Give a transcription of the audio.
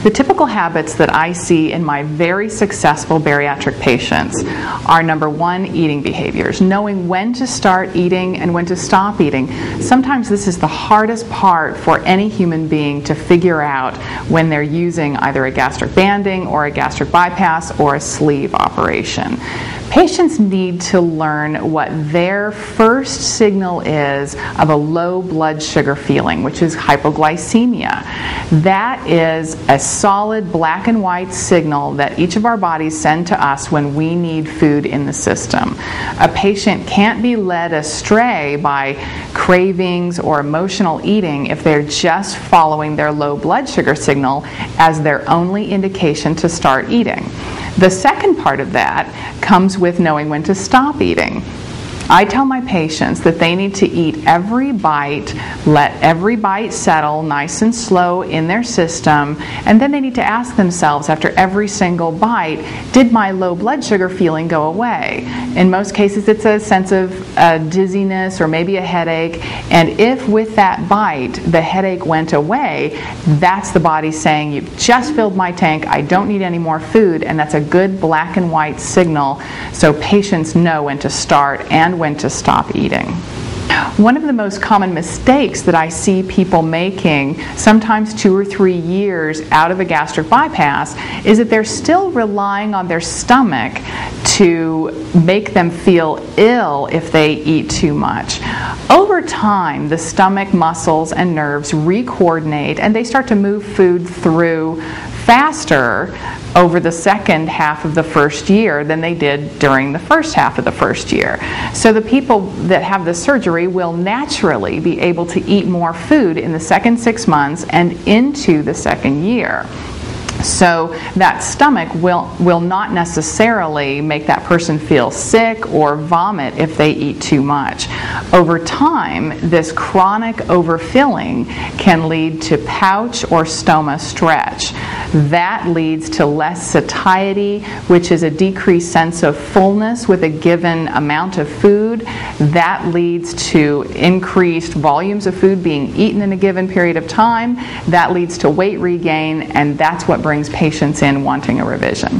The typical habits that I see in my very successful bariatric patients are, number one, eating behaviors, knowing when to start eating and when to stop eating. Sometimes this is the hardest part for any human being to figure out when they're using either a gastric banding or a gastric bypass or a sleeve operation. Patients need to learn what their first signal is of a low blood sugar feeling, which is hypoglycemia. That is a solid black and white signal that each of our bodies send to us when we need food in the system. A patient can't be led astray by cravings or emotional eating if they're just following their low blood sugar signal as their only indication to start eating. The second part of that comes with knowing when to stop eating. I tell my patients that they need to eat every bite, let every bite settle nice and slow in their system, and then they need to ask themselves after every single bite, did my low blood sugar feeling go away? In most cases it's a sense of dizziness or maybe a headache, and if with that bite the headache went away, that's the body saying, you've just filled my tank, I don't need any more food, and that's a good black and white signal so patients know when to start and when to stop eating. One of the most common mistakes that I see people making, sometimes 2 or 3 years out of a gastric bypass, is that they're still relying on their stomach to make them feel ill if they eat too much. Over time, the stomach muscles and nerves re-coordinate and they start to move food through faster over the second half of the first year than they did during the first half of the first year. So the people that have the surgery will naturally be able to eat more food in the second 6 months and into the second year. So that stomach will not necessarily make that person feel sick or vomit if they eat too much. Over time, this chronic overfilling can lead to pouch or stoma stretch. That leads to less satiety, which is a decreased sense of fullness with a given amount of food. That leads to increased volumes of food being eaten in a given period of time. That leads to weight regain, and that's what brings patients in wanting a revision.